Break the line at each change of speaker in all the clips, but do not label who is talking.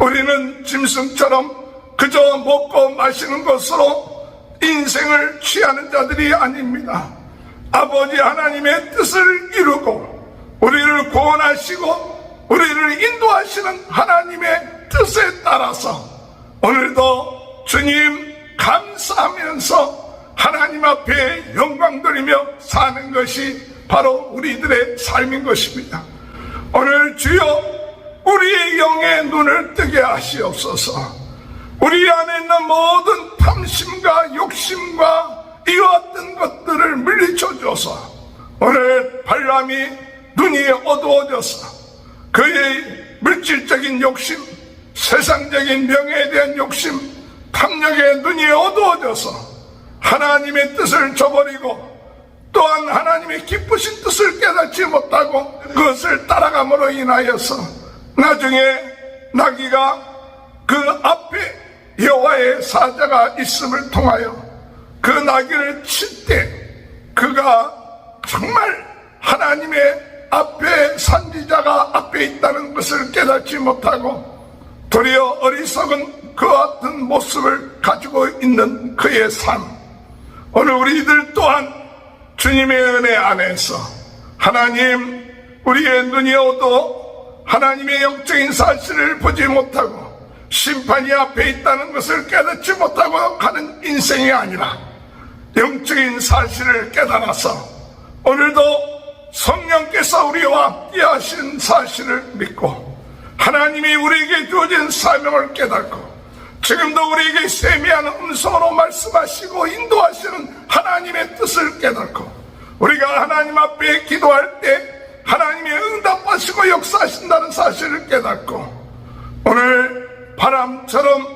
우리는 짐승처럼 그저 먹고 마시는 것으로 인생을 취하는 자들이 아닙니다. 아버지 하나님의 뜻을 이루고 우리를 구원하시고 우리를 인도하시는 하나님의 뜻에 따라서 오늘도 주님 감사하면서 하나님 앞에 영광 돌리며 사는 것이 바로 우리들의 삶인 것입니다. 오늘 주여 우리의 영의 눈을 뜨게 하시옵소서. 우리 안에 있는 모든 탐심과 욕심과 이와 같은 것들을 물리쳐 줘서 오늘 발람이 눈이 어두워져서 그의 물질적인 욕심, 세상적인 명예에 대한 욕심, 탐욕의 눈이 어두워져서 하나님의 뜻을 저버리고 또한 하나님의 기쁘신 뜻을 깨닫지 못하고 그것을 따라감으로 인하여서 나중에 나귀가 그 앞에 여호와의 사자가 있음을 통하여 그 나귀를 칠 때 그가 정말 하나님의 앞에 선지자가 앞에 있다는 것을 깨닫지 못하고 도리어 어리석은 그와 같은 모습을 가지고 있는 그의 삶. 오늘 우리들 또한 주님의 은혜 안에서 하나님 우리의 눈이 어두워 하나님의 영적인 사실을 보지 못하고 심판이 앞에 있다는 것을 깨닫지 못하고 가는 인생이 아니라 영적인 사실을 깨달아서 오늘도 성령께서 우리와 함께 하신 사실을 믿고 하나님이 우리에게 주어진 사명을 깨닫고 지금도 우리에게 세미한 음성으로 말씀하시고 인도하시는 하나님의 뜻을 깨닫고 우리가 하나님 앞에 기도할 때 하나님의 응답하시고 역사하신다는 사실을 깨닫고 오늘 바람처럼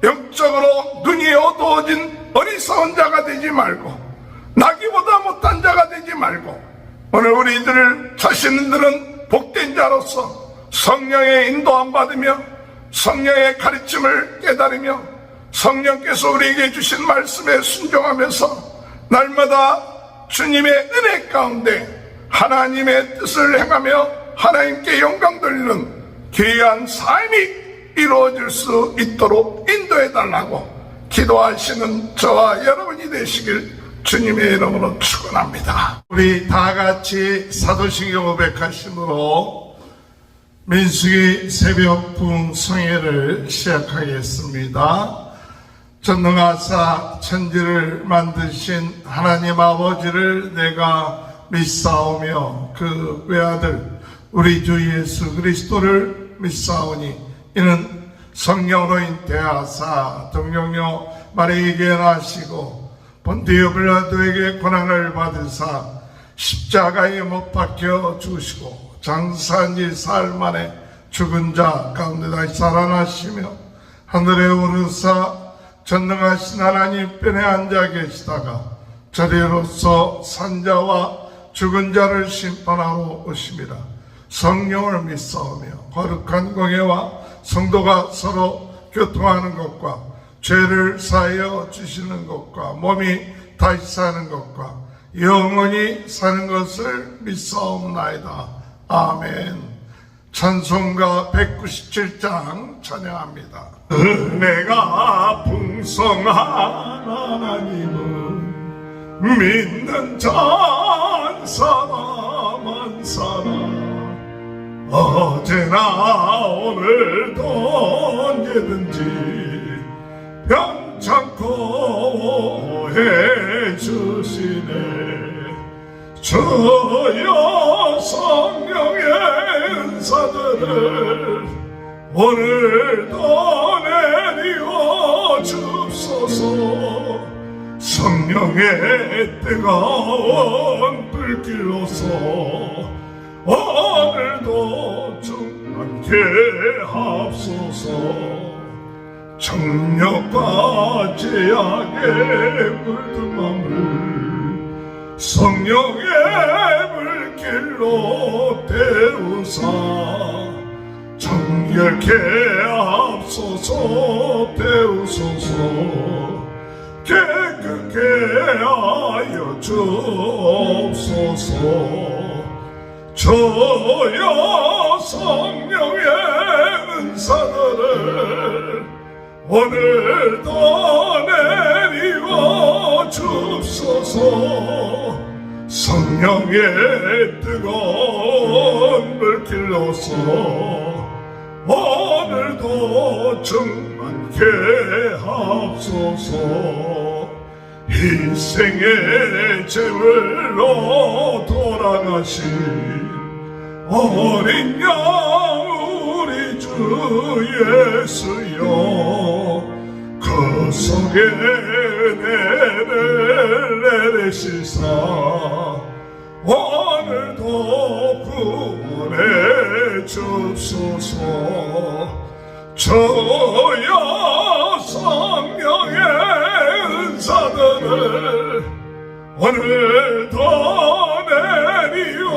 영적으로 눈이 어두워진 어리석은 자가 되지 말고 나귀보다 못한 자가 되지 말고 오늘 우리들 자신들은 복된 자로서 성령의 인도함 받으며 성령의 가르침을 깨달으며 성령께서 우리에게 주신 말씀에 순종하면서 날마다 주님의 은혜 가운데 하나님의 뜻을 행하며 하나님께 영광 돌리는 귀한 삶이 이루어질 수 있도록 인도해달라고 기도하시는 저와 여러분이 되시길 주님의 이름으로 축원합니다. 우리 다같이 사도신경 500가심으로 민수기 새벽 부흥성회를 시작하겠습니다. 전능하사 천지를 만드신 하나님 아버지를 내가 믿사오며 그 외아들 우리 주 예수 그리스도를 믿사오니 이는 성령으로 인태하사 동정녀 마리에게 나시고 본디오 빌라도에게 고난을 받으사 십자가에 못 박혀 죽으시고 장사한 지 사흘 만에 죽은 자 가운데 다시 살아나시며 하늘에 오르사 전능하신 하나님 편에 앉아 계시다가 저리로서 산자와 죽은 자를 심판하러 오심이라. 성령을 믿사오며 거룩한 공예와 성도가 서로 교통하는 것과 죄를 사하여 주시는 것과 몸이 다시 사는 것과 영원히 사는 것을 믿사옵나이다. 아멘. 찬송가 197장 찬양합니다. 은혜가 풍성한 하나님은 믿는 자 사람 한 사람 어제나 오늘도 언제든지 변찮고 해주시네. 주여 성령의 은사들을 오늘도 내리워 주소서. 성령의 뜨거운 불길로서 오늘도 충만케 합소서. 정력과 제약에 물든 맘을 성령의 물길로 태우사 정결케 앞서서 태우소서. 깨끗게 하여 주옵소서. 저여 성령의 은사들을 오늘도 내리워 주옵소서. 성령의 뜨거운 불길로서 오늘도 충만케 하옵소서. 희생의 제물로 돌아가신 어린 양 우리 주 예수여, 그 속에 은혜를 내리시사 오늘도 구원해 주옵소서. 주여 성령의 은사들을 오늘도 내리워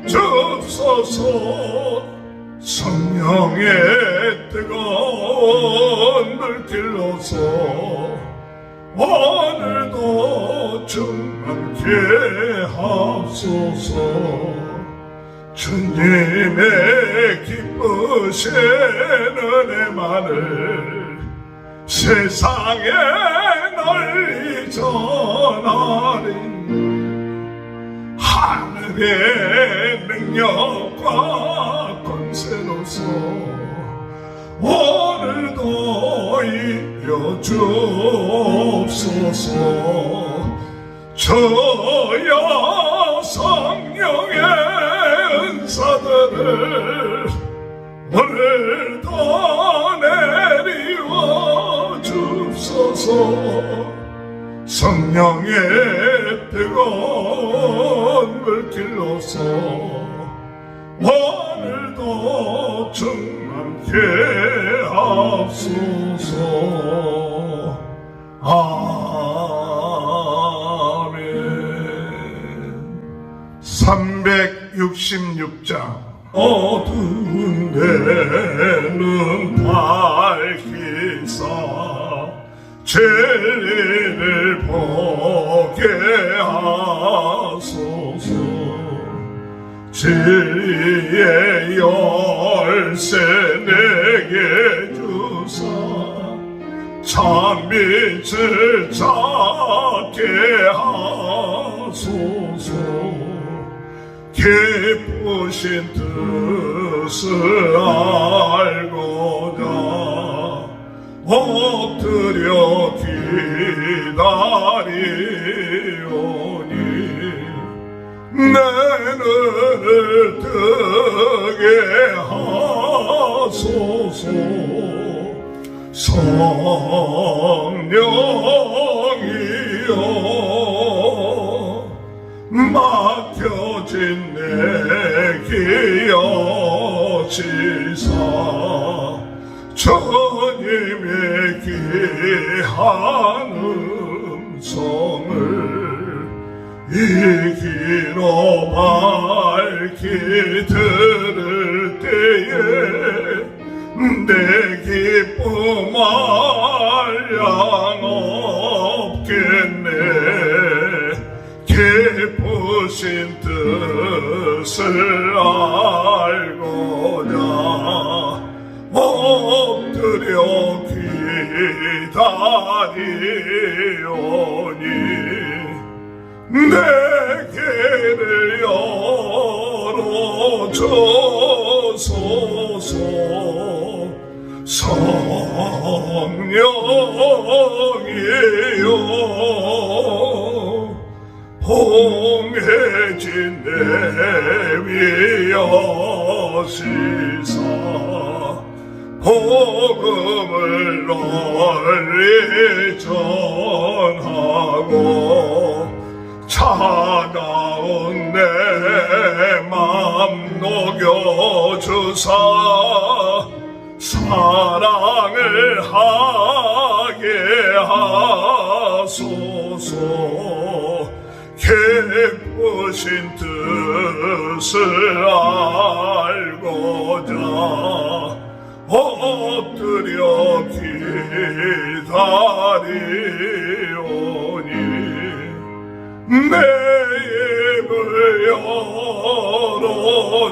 주옵소서. 성령의 뜨거운 불길로서 오늘도 충만케 하옵소서. 주님의 기쁘신 은혜만을 세상에 널리 전하리. 하늘의 능력과 권세로서 오늘도 이겨 주옵소서. 주여 성령의 은사들을 오늘도 내리워 주옵소서. 성령의 뜨거운 불길로서 오늘도 충만케 하옵소서. 아멘. 366장. 어두운 데는 밝히사 진리를 보게 하소서. 진리의 열쇠 내게 주사 참빛을 찾게 하소서. 기쁘신 뜻을 알고자 엎드려 기다리오니 내 눈을 뜨게 하소서. 성령이여 맡겨진 내 기여 지사 주님의 귀한 음성을 이 귀로 밝히 들을 때에 내 기쁨 한량 없겠네. 기쁘신 뜻을 알고자 엎드려 기다리오니 내 길을 열어주소서. 성령이여 봉해진 내 위여 시사 복음을 널리 전하고 차가운 내 맘 녹여주사 사랑을 하게 하소서. 기쁘신 뜻을 알고자 엎드려 기다리오니 내 입을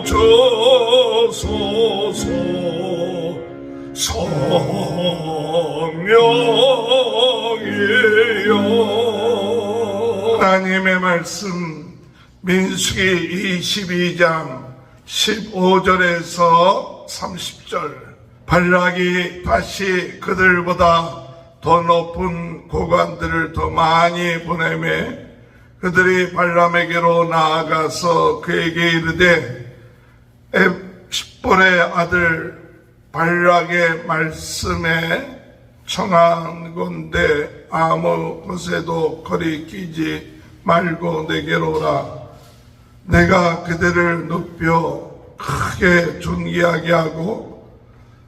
열어주소서. 성령이여 하나님의 말씀 민수기 22장 15절에서 30절. 발락이 다시 그들보다 더 높은 고관들을 더 많이 보내매 그들이 발람에게로 나아가서 그에게 이르되 엡시볼의 아들 발락의 말씀에 청하건대 아무 곳에도 거리끼지 말고 내게로 오라. 내가 그들을 높여 크게 존귀하게 하고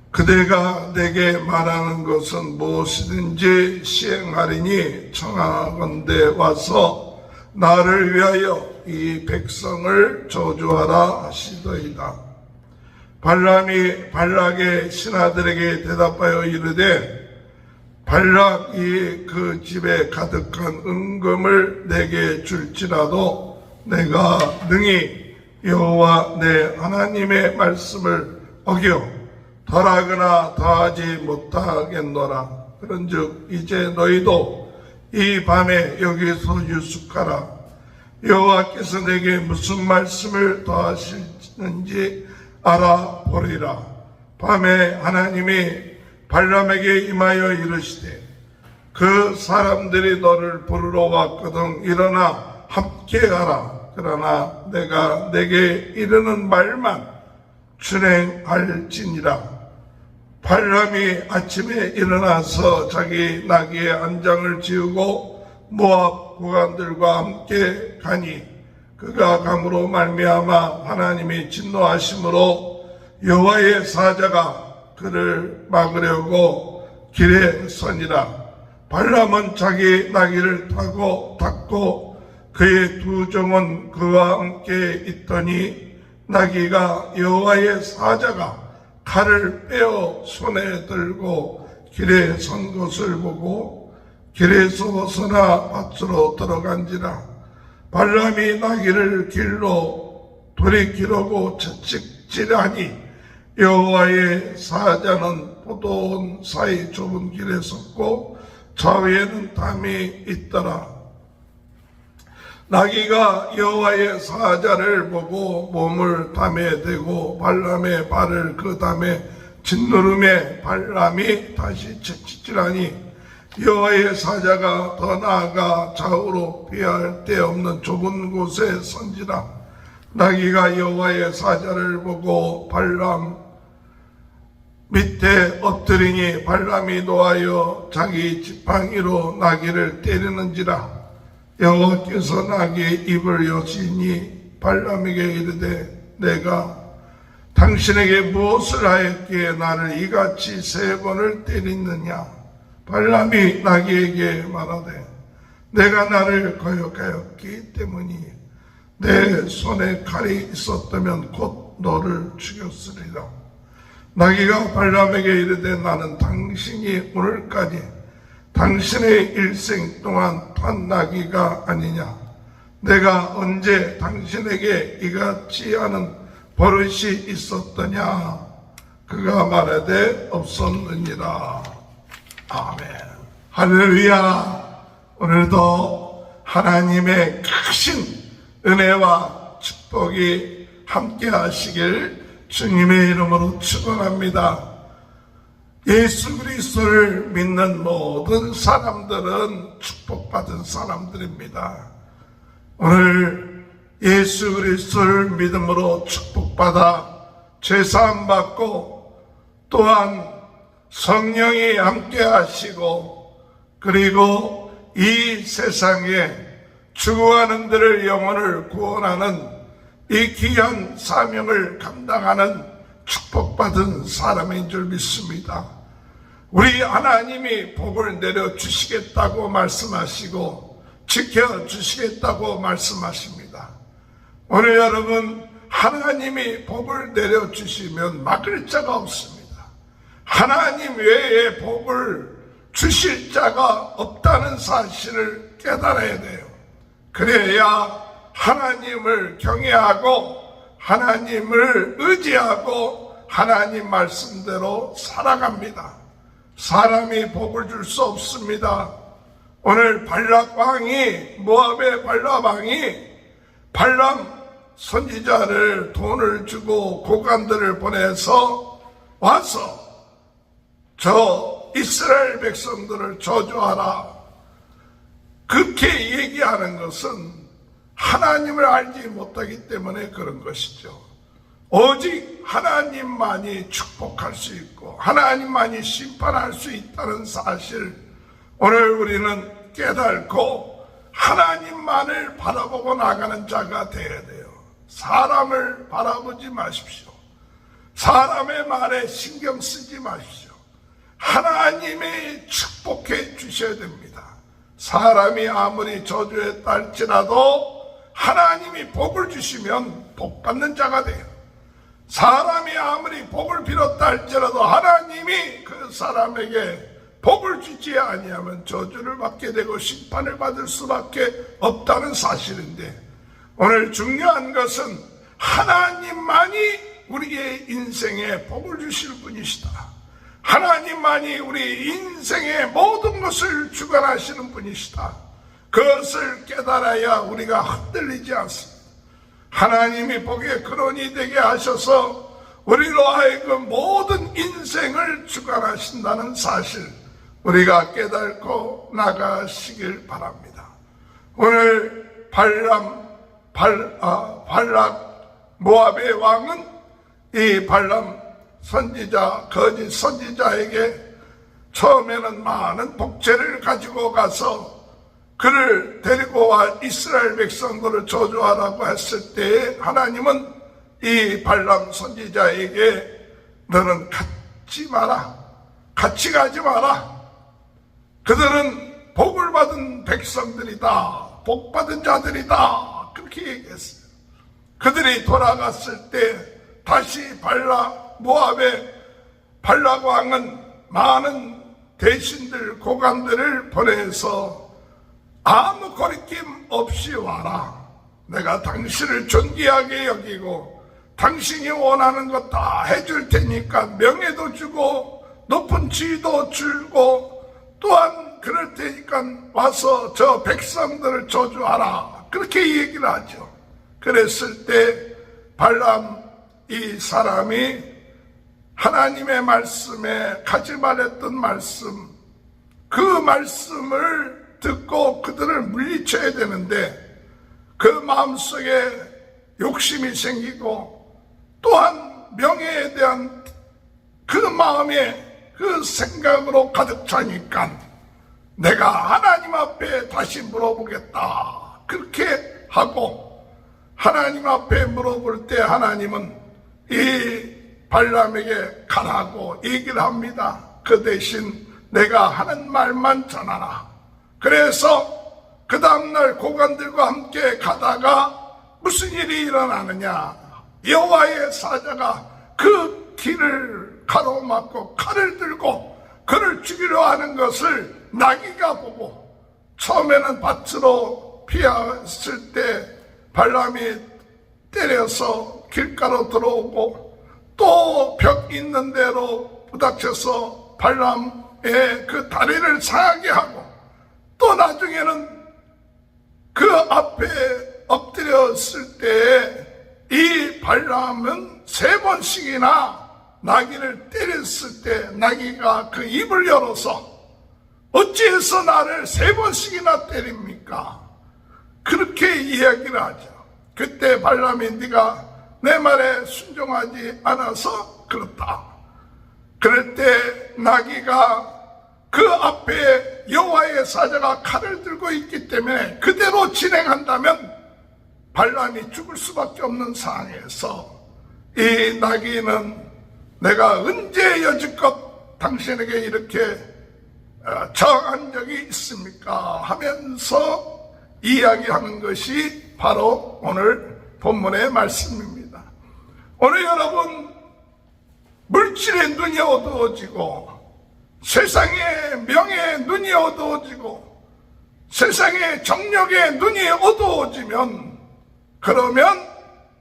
그대가 내게 말하는 것은 무엇이든지 시행하리니 청하건대 와서 나를 위하여 이 백성을 저주하라 하시더이다. 발람이 발락의 신하들에게 대답하여 이르되 발락이 그 집에 가득한 은금을 내게 줄지라도 내가 능히 여호와 내 하나님의 말씀을 어겨 덜하거나 더하지 못하겠노라. 그런즉 이제 너희도 이 밤에 여기서 유숙하라. 여호와께서 내게 무슨 말씀을 더하시는지 알아보리라. 밤에 하나님이 발람에게 임하여 이르시되 그 사람들이 너를 부르러 왔거든 일어나 함께하라. 그러나 내가 내게 이르는 말만 준행할지니라. 발람이 아침에 일어나서 자기 나귀의 안장을 지우고 모압 고관들과 함께 가니 그가 감으로 말미암아 하나님이 진노하심으로 여호와의 사자가 그를 막으려고 길에 서니라. 발람은 자기 나귀를 타고 탔고 그의 두 종은 그와 함께 있더니 나귀가 여호와의 사자가 칼을 빼어 손에 들고 길에 선 것을 보고 길에서 벗어나 밭으로 들어간지라. 발람이 나귀를 길로 돌이키려고 채찍질하니 여호와의 사자는 포도원 사이 좁은 길에 섰고 좌우에는 담이 있더라. 나귀가 여호와의 사자를 보고 몸을 담에 대고 발람의 발을 그 담에 짓누름에 발람이 다시 채찍질하니 여호와의 사자가 더 나아가 좌우로 피할 데 없는 좁은 곳에 선지라. 나귀가 여호와의 사자를 보고 발람 밑에 엎드리니 발람이 노하여 자기 지팡이로 나귀를 때리는지라. 여호와께서 나귀의 입을 여시니 발람에게 이르되 내가 당신에게 무엇을 하였기에 나를 이같이 3번을 때리느냐. 발람이 나귀에게 말하되 내가 나를 거역하였기 때문이 내 손에 칼이 있었다면 곧 너를 죽였으리라. 나귀가 발람에게 이르되 나는 당신이 오늘까지 당신의 일생 동안 탄 나귀가 아니냐. 내가 언제 당신에게 이같이 하는 버릇이 있었더냐. 그가 말하되 없었느니라. 아멘. 할렐루야. 오늘도 하나님의 크신 은혜와 축복이 함께 하시길 주님의 이름으로 축원합니다. 예수 그리스도를 믿는 모든 사람들은 축복받은 사람들입니다. 오늘 예수 그리스도를 믿음으로 축복받아 죄사함 받고 또한 성령이 함께 하시고 그리고 이 세상에 죽어가는 들을 영혼을 구원하는 이 귀한 사명을 감당하는 축복받은 사람인 줄 믿습니다. 우리 하나님이 복을 내려주시겠다고 말씀하시고 지켜주시겠다고 말씀하십니다. 오늘 여러분 하나님이 복을 내려주시면 막을 자가 없습니다. 하나님 외에 복을 주실 자가 없다는 사실을 깨달아야 돼요. 그래야 하나님을 경외하고 하나님을 의지하고 하나님 말씀대로 살아갑니다. 사람이 복을 줄 수 없습니다. 오늘 발락 왕이, 모압의 발락 왕이 발람 선지자를 돈을 주고 고관들을 보내서 와서 저 이스라엘 백성들을 저주하라, 그렇게 얘기하는 것은 하나님을 알지 못하기 때문에 그런 것이죠. 오직 하나님만이 축복할 수 있고 하나님만이 심판할 수 있다는 사실, 오늘 우리는 깨닫고 하나님만을 바라보고 나가는 자가 되어야 돼요. 사람을 바라보지 마십시오. 사람의 말에 신경 쓰지 마십시오. 하나님이 축복해 주셔야 됩니다. 사람이 아무리 저주했다 할지라도 하나님이 복을 주시면 복 받는 자가 돼요. 사람이 아무리 복을 빌었다 할지라도 하나님이 그 사람에게 복을 주지 아니하면 저주를 받게 되고 심판을 받을 수밖에 없다는 사실인데, 오늘 중요한 것은 하나님만이 우리의 인생에 복을 주실 분이시다. 하나님만이 우리 인생의 모든 것을 주관하시는 분이시다. 그것을 깨달아야 우리가 흔들리지 않습니다. 하나님이 복의 근원이 되게 하셔서 우리로 하여금 모든 인생을 주관하신다는 사실, 우리가 깨닫고 나가시길 바랍니다. 오늘 발락 모압의 왕은 이 발람 선지자, 거짓 선지자에게 처음에는 많은 복제를 가지고 가서 그를 데리고 와 이스라엘 백성들을 저주하라고 했을 때, 하나님은 이 발람 선지자에게 너는 같이 마라, 같이 가지 마라. 그들은 복을 받은 백성들이다, 복 받은 자들이다, 그렇게 얘기했어요. 그들이 돌아갔을 때 다시 모압의 발락 왕은 많은 대신들, 고관들을 보내서 아무 거리낌 없이 와라. 내가 당신을 존귀하게 여기고 당신이 원하는 것 다 해줄 테니까 명예도 주고 높은 지위도 주고 또한 그럴 테니까 와서 저 백성들을 저주하라, 그렇게 얘기를 하죠. 그랬을 때 발람 이 사람이 하나님의 말씀에 가지 말랬던 말씀, 그 말씀을 듣고 그들을 물리쳐야 되는데 그 마음속에 욕심이 생기고 또한 명예에 대한 그 마음에 그 생각으로 가득 차니까 내가 하나님 앞에 다시 물어보겠다, 그렇게 하고 하나님 앞에 물어볼 때 하나님은 이 발람에게 가라고 얘기를 합니다. 그 대신 내가 하는 말만 전하라. 그래서 그 다음날 고관들과 함께 가다가 무슨 일이 일어나느냐, 여호와의 사자가 그 길을 가로막고 칼을 들고 그를 죽이려 하는 것을 나귀가 보고, 처음에는 밭으로 피했을 때 발람이 때려서 길가로 들어오고 또 벽 있는 대로 부닥쳐서 발람의 그 다리를 상하게 하고, 또 나중에는 그 앞에 엎드렸을 때 이 발람은 3번씩이나 나귀를 때렸을 때 나귀가 그 입을 열어서 어찌해서 나를 3번씩이나 때립니까? 그렇게 이야기를 하죠. 그때 발람이 네가 내 말에 순종하지 않아서 그렇다. 그럴 때 나귀가 그 앞에 여호와의 사자가 칼을 들고 있기 때문에 그대로 진행한다면 발람이 죽을 수밖에 없는 상황에서 이 나귀는 내가 언제 여지껏 당신에게 이렇게 저항한 적이 있습니까? 하면서 이야기하는 것이 바로 오늘 본문의 말씀입니다. 오늘 여러분, 물질의 눈이 어두워지고 세상의 명예의 눈이 어두워지고 세상의 정력의 눈이 어두워지면, 그러면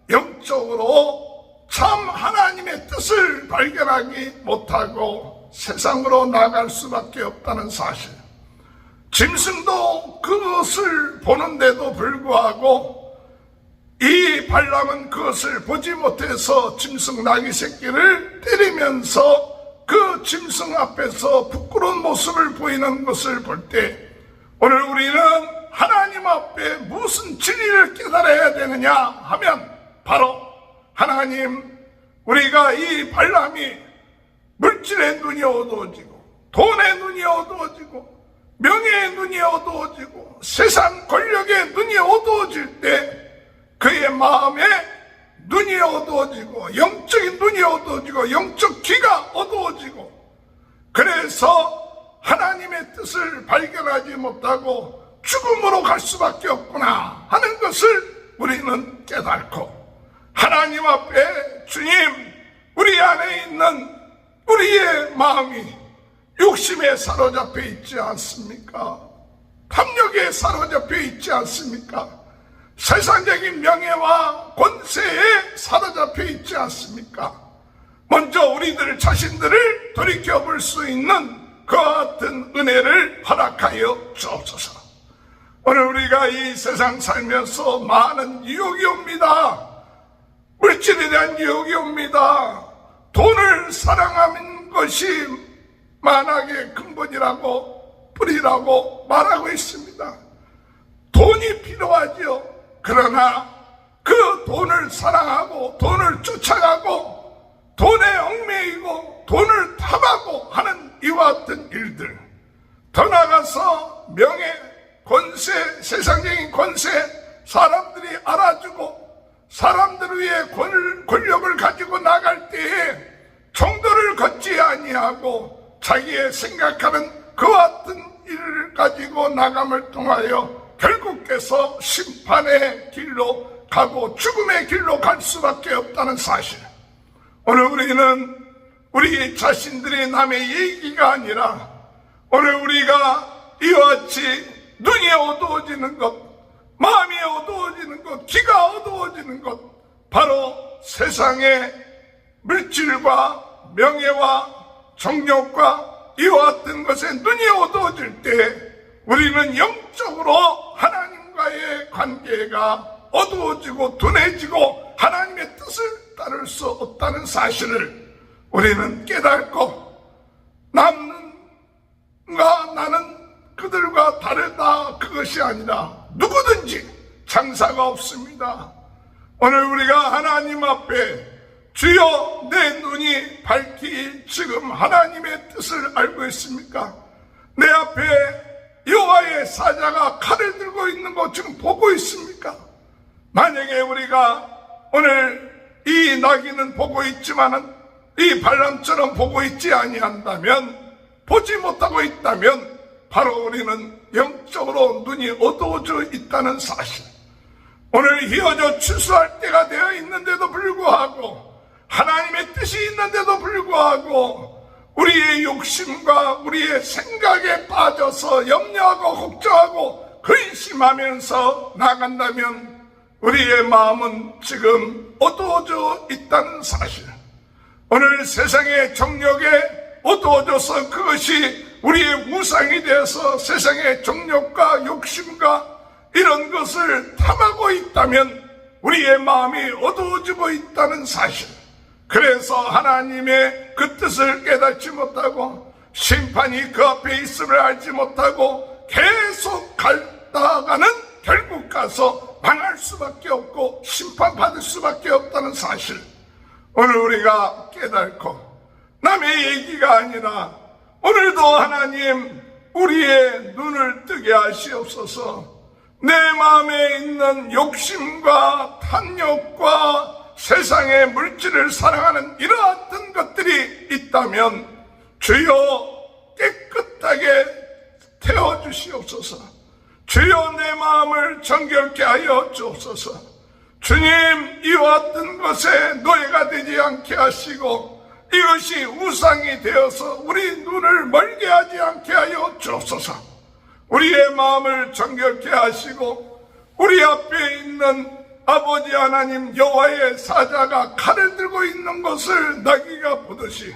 영적으로 참 하나님의 뜻을 발견하기 못하고 세상으로 나갈 수밖에 없다는 사실. 짐승도 그것을 보는데도 불구하고 이 발람은 그것을 보지 못해서 짐승 나귀 새끼를 때리면서 그 짐승 앞에서 부끄러운 모습을 보이는 것을 볼 때 오늘 우리는 하나님 앞에 무슨 진리를 깨달아야 되느냐 하면 바로 하나님, 우리가 이 발람이 물질의 눈이 어두워지고 돈의 눈이 어두워지고 명예의 눈이 어두워지고 세상 권력의 눈이 어두워질 때 그의 마음에 눈이 어두워지고 영적인 눈이 어두워지고 영적 귀가 어두워지고 그래서 하나님의 뜻을 발견하지 못하고 죽음으로 갈 수밖에 없구나 하는 것을 우리는 깨닫고 하나님 앞에 주님, 우리 안에 있는 우리의 마음이 욕심에 사로잡혀 있지 않습니까? 탐욕에 사로잡혀 있지 않습니까? 세상적인 명예와 권세에 사로잡혀 있지 않습니까? 먼저 우리들 자신들을 돌이켜볼 수 있는 그와 같은 은혜를 허락하여 주옵소서. 오늘 우리가 이 세상 살면서 많은 유혹이 옵니다. 물질에 대한 유혹이 옵니다. 돈을 사랑하는 것이 만악의 근본이라고 뿌리라고 말하고 있습니다. 돈이 필요하지요. 그러나 그 돈을 사랑하고 돈을 쫓아가고 돈에 얽매이고 돈을 탐하고 하는 이와 같은 일들, 더 나아가서 명예, 권세, 세상적인 권세, 사람들이 알아주고 사람들을 위해 권력을 가지고 나갈 때에 정도를 걷지 아니하고 자기의 생각하는 그와 같은 일을 가지고 나감을 통하여 결국에서 심판의 길로 가고 죽음의 길로 갈 수밖에 없다는 사실. 오늘 우리는 우리 자신들이 남의 얘기가 아니라 오늘 우리가 이와 같이 눈이 어두워지는 것, 마음이 어두워지는 것, 귀가 어두워지는 것, 바로 세상의 물질과 명예와 정욕과 이와 같은 것에 눈이 어두워질 때 우리는 영적으로 하나님과의 관계가 어두워지고 둔해지고 하나님의 뜻을 따를 수 없다는 사실을 우리는 깨닫고 남과 나는 그들과 다르다 그것이 아니라 누구든지 장사가 없습니다. 오늘 우리가 하나님 앞에 주여 내 눈이 밝히 지금 하나님의 뜻을 알고 있습니까? 내 앞에 여호와의 사자가 칼을 들고 있는 거 지금 보고 있습니까? 만약에 우리가 오늘 이 나귀는 보고 있지만은 이 발람처럼 보고 있지 아니한다면, 보지 못하고 있다면 바로 우리는 영적으로 눈이 어두워져 있다는 사실. 오늘 휘어져 추수할 때가 되어 있는데도 불구하고 하나님의 뜻이 있는데도 불구하고 우리의 욕심과 우리의 생각에 빠져서 염려하고 걱정하고 근심하면서 나간다면 우리의 마음은 지금 어두워져 있다는 사실. 오늘 세상의 정욕에 어두워져서 그것이 우리의 우상이 되어서 세상의 정욕과 욕심과 이런 것을 탐하고 있다면 우리의 마음이 어두워지고 있다는 사실. 그래서 하나님의 그 뜻을 깨닫지 못하고 심판이 그 앞에 있음을 알지 못하고 계속 갈다가는 결국 가서 망할 수밖에 없고 심판받을 수밖에 없다는 사실. 오늘 우리가 깨닫고 남의 얘기가 아니라 오늘도 하나님 우리의 눈을 뜨게 하시옵소서. 내 마음에 있는 욕심과 탐욕과 세상의 물질을 사랑하는 이러한 것들이 있다면 주여 깨끗하게 태워주시옵소서. 주여 내 마음을 정결케 하여 주옵소서. 주님, 이와 같은 것에 노예가 되지 않게 하시고 이것이 우상이 되어서 우리 눈을 멀게 하지 않게 하여 주옵소서. 우리의 마음을 정결케 하시고 우리 앞에 있는 아버지 하나님 여호와의 사자가 칼을 들고 있는 것을 나귀가 보듯이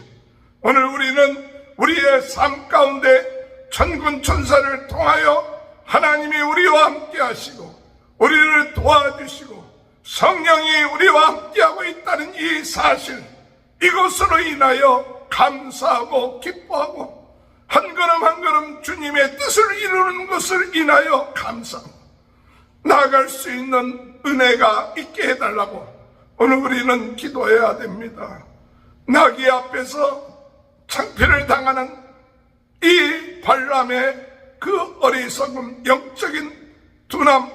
오늘 우리는 우리의 삶 가운데 천군 천사를 통하여 하나님이 우리와 함께 하시고 우리를 도와주시고 성령이 우리와 함께하고 있다는 이 사실, 이것으로 인하여 감사하고 기뻐하고 한 걸음 한 걸음 주님의 뜻을 이루는 것을 인하여 감사하고 나아갈 수 있는 은혜가 있게 해달라고 오늘 우리는 기도해야 됩니다. 나귀 앞에서 창피를 당하는 이 발람의 그 어리석음, 영적인 둔함,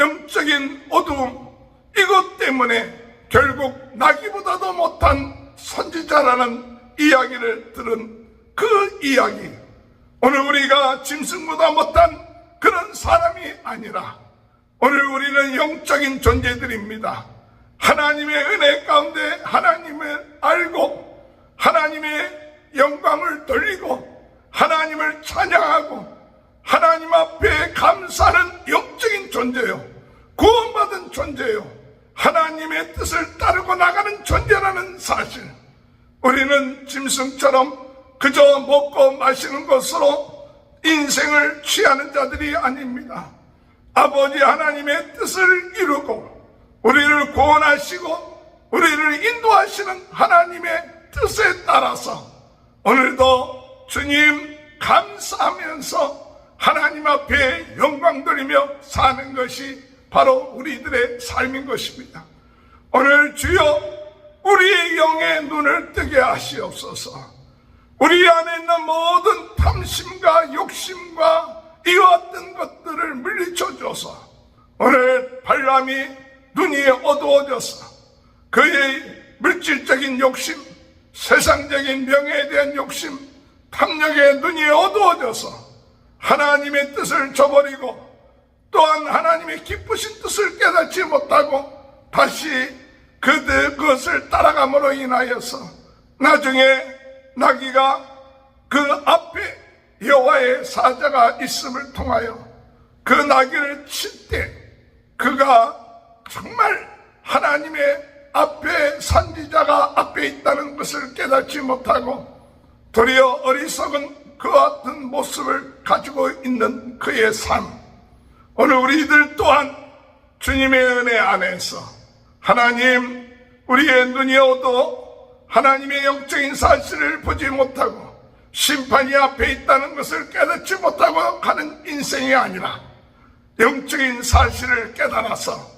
영적인 어두움, 이것 때문에 결국 나귀보다도 못한 선지자라는 이야기를 들은 그 이야기, 오늘 우리가 짐승보다 못한 그런 사람이 아니라 오늘 우리는 영적인 존재들입니다. 하나님의 은혜 가운데 하나님을 알고 하나님의 영광을 돌리고 하나님을 찬양하고 하나님 앞에 감사하는 영적인 존재요, 구원받은 존재요, 하나님의 뜻을 따르고 나가는 존재라는 사실, 우리는 짐승처럼 그저 먹고 마시는 것으로 인생을 취하는 자들이 아닙니다. 아버지 하나님의 뜻을 이루고 우리를 구원하시고 우리를 인도하시는 하나님의 뜻에 따라서 오늘도 주님 감사하면서 하나님 앞에 영광 돌리며 사는 것이 바로 우리들의 삶인 것입니다. 오늘 주여 우리의 영의 눈을 뜨게 하시옵소서. 우리 안에 있는 모든 탐심과 욕심과 이와 같은 것들을 물리쳐 줘서 오늘 발람이 눈이 어두워져서 그의 물질적인 욕심, 세상적인 명예에 대한 욕심, 탐욕의 눈이 어두워져서 하나님의 뜻을 저버리고 또한 하나님의 기쁘신 뜻을 깨닫지 못하고 다시 그것을 따라감으로 인하여서 나중에 나귀가 그 앞에 여호와의 사자가 있음을 통하여 그 나귀를 칠 때 그가 정말 하나님의 앞에 선지자가 앞에 있다는 것을 깨닫지 못하고 도리어 어리석은 그와 같은 모습을 가지고 있는 그의 삶, 오늘 우리들 또한 주님의 은혜 안에서 하나님 우리의 눈이 어두워 하나님의 영적인 사실을 보지 못하고 심판이 앞에 있다는 것을 깨닫지 못하고 가는 인생이 아니라 영적인 사실을 깨달아서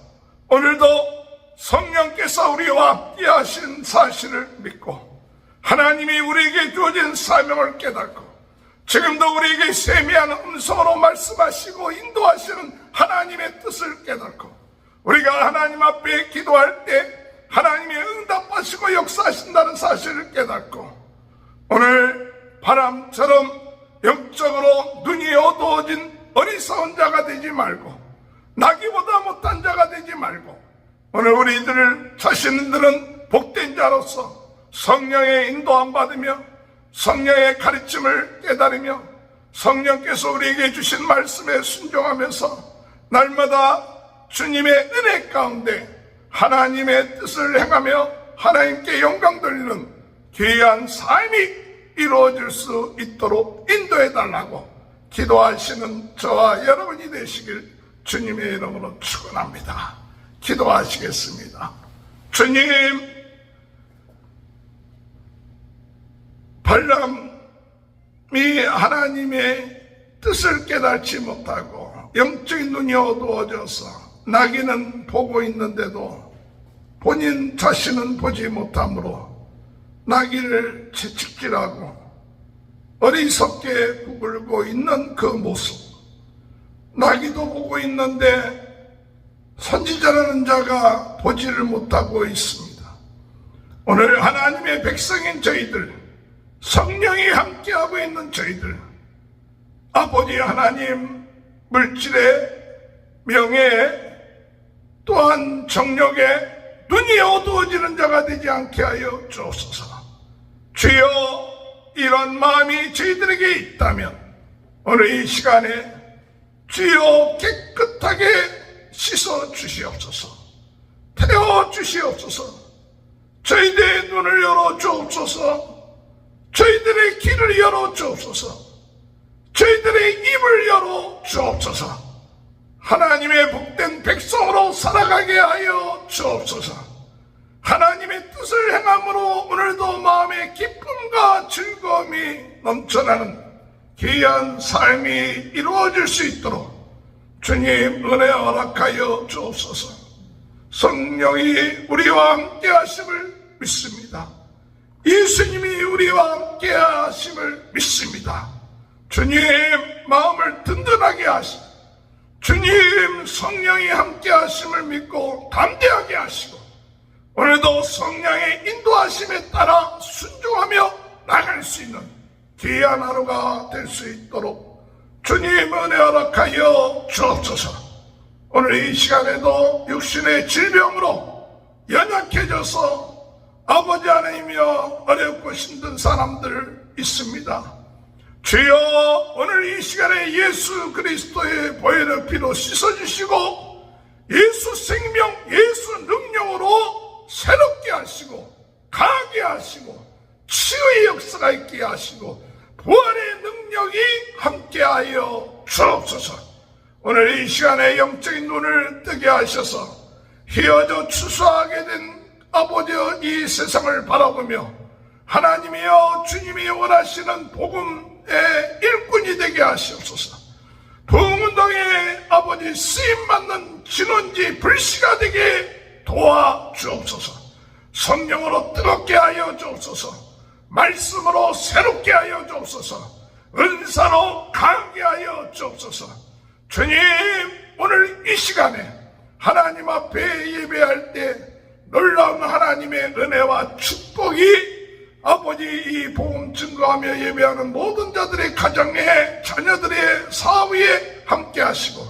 오늘도 성령께서 우리와 함께 하신 사실을 믿고 하나님이 우리에게 주어진 사명을 깨닫고 지금도 우리에게 세미한 음성으로 말씀하시고 인도하시는 하나님의 뜻을 깨닫고 우리가 하나님 앞에 기도할 때 하나님의 응답하시고 역사하신다는 사실을 깨닫고 오늘 바람처럼 영적으로 눈이 어두워진 어리석은 자가 되지 말고 나귀보다 못한 자가 되지 말고 오늘 우리들 자신들은 복된 자로서 성령의 인도함 받으며 성령의 가르침을 깨달으며 성령께서 우리에게 주신 말씀에 순종하면서 날마다 주님의 은혜 가운데 하나님의 뜻을 행하며 하나님께 영광 돌리는 귀한 삶이 이루어질 수 있도록 인도해달라고 기도하시는 저와 여러분이 되시길 주님의 이름으로 축원합니다. 기도하시겠습니다. 주님, 발람이 하나님의 뜻을 깨닫지 못하고 영적인 눈이 어두워져서 나귀는 보고 있는데도 본인 자신은 보지 못하므로 나귀를 채찍질하고 어리석게 구불고 있는 그 모습, 나귀도 보고 있는데 선지자라는 자가 보지를 못하고 있습니다. 오늘 하나님의 백성인 저희들, 성령이 함께하고 있는 저희들, 아버지 하나님, 물질의 명예에 또한 정욕에 눈이 어두워지는 자가 되지 않게 하여 주옵소서. 주여, 이런 마음이 저희들에게 있다면 오늘 이 시간에 주여 깨끗하게 씻어 주시옵소서, 태워 주시옵소서, 저희들의 눈을 열어 주옵소서, 저희들의 길을 열어 주옵소서, 저희들의 입을 열어 주옵소서. 하나님의 복된 백성으로 살아가게 하여 주옵소서. 하나님의 뜻을 행함으로 오늘도 마음의 기쁨과 즐거움이 넘쳐나는 귀한 삶이 이루어질 수 있도록 주님 은혜 허락하여 주옵소서. 성령이 우리와 함께 하심을 믿습니다. 예수님이 우리와 함께 하심을 믿습니다. 주님 마음을 든든하게 하시고 주님 성령이 함께 하심을 믿고 담대하게 하시고 오늘도 성령의 인도하심에 따라 순종하며 나갈 수 있는 귀한 하루가 될 수 있도록 주님 은혜 허락하여 주옵소서. 오늘 이 시간에도 육신의 질병으로 연약해져서 아버지 하나님이여 어렵고 힘든 사람들 있습니다. 주여 오늘 이 시간에 예수 그리스도의 보혈의 피로 씻어주시고 예수 생명 예수 능력으로 새롭게 하시고 강하게 하시고 치유의 역사가 있게 하시고 부활의 능력이 함께하여 주옵소서. 오늘 이 시간에 영적인 눈을 뜨게 하셔서 휘어져 추수하게 된 아버지여 이 세상을 바라보며 하나님이여 주님이 원하시는 복음의 일꾼이 되게 하시옵소서. 부흥운동의 아버지 쓰임받는 진원지 불씨가 되게 도와주옵소서. 성령으로 뜨겁게 하여 주옵소서. 말씀으로 새롭게 하여 주옵소서. 은사로 강하게 하여 주옵소서. 주님 오늘 이 시간에 하나님 앞에 예배할 때 놀라운 하나님의 은혜와 축복이 아버지 이 복음 증거하며 예배하는 모든 자들의 가정에 자녀들의 사위에 함께 하시고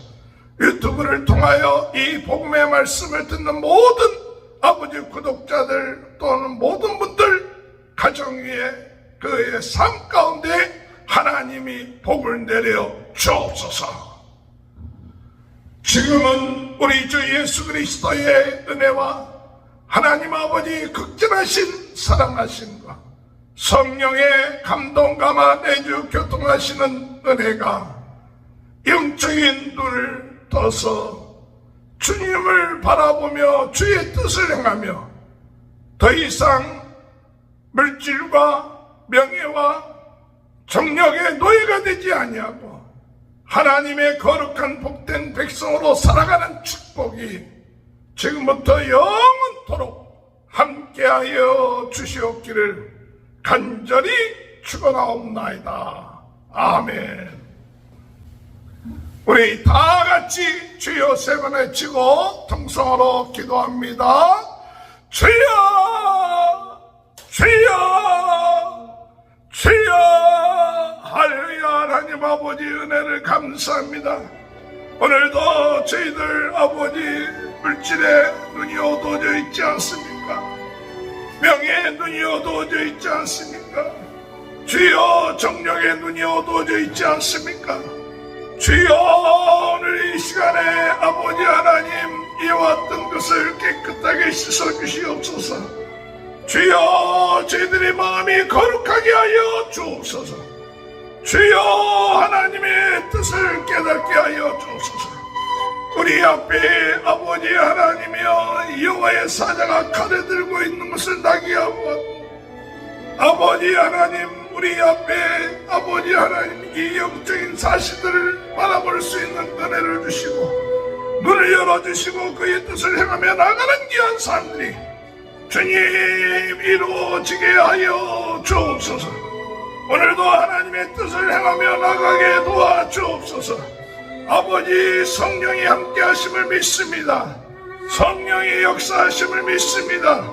유튜브를 통하여 이 복음의 말씀을 듣는 모든 아버지 구독자들 또는 모든 분들 가정 위에 그의 삶 가운데 하나님이 복을 내려 주옵소서. 지금은 우리 주 예수 그리스도의 은혜와 하나님 아버지 극진하신 사랑하심과 성령의 감동감화 내주 교통하시는 은혜가 영적인 눈을 떠서 주님을 바라보며 주의 뜻을 행하며 더 이상 물질과 명예와 정력의 노예가 되지 아니하고 하나님의 거룩한 복된 백성으로 살아가는 축복이 지금부터 영원토록 함께하여 주시옵기를 간절히 축원하옵나이다. 아멘. 우리 다 같이 주여 세 번 외치고 통성으로 기도합니다. 주여 주여 주여. 할렐루야. 하나님 아버지 은혜를 감사합니다. 오늘도 저희들 아버지 물질에 눈이 어두워져 있지 않습니까? 명예에 눈이 어두워져 있지 않습니까? 주여 정력에 눈이 어두워져 있지 않습니까? 주여 오늘 이 시간에 아버지 하나님 이어왔던 것을 깨끗하게 씻어주시옵소서. 주여 저희들의 마음이 거룩하게 하여 주옵소서. 주여 하나님의 뜻을 깨닫게 하여 주옵소서. 우리 앞에 아버지 하나님이여 여호와의 사자가 칼을 들고 있는 것을 나게 하고 아버지 하나님 우리 앞에 아버지 하나님 이 영적인 사실들을 바라볼 수 있는 은혜를 주시고 눈을 열어주시고 그의 뜻을 행하며 나가는 귀한 삶들이 주님 이루어지게 하여 주옵소서. 오늘도 하나님의 뜻을 행하며 나가게 도와주옵소서. 아버지 성령이 함께 하심을 믿습니다. 성령의 역사하심을 믿습니다.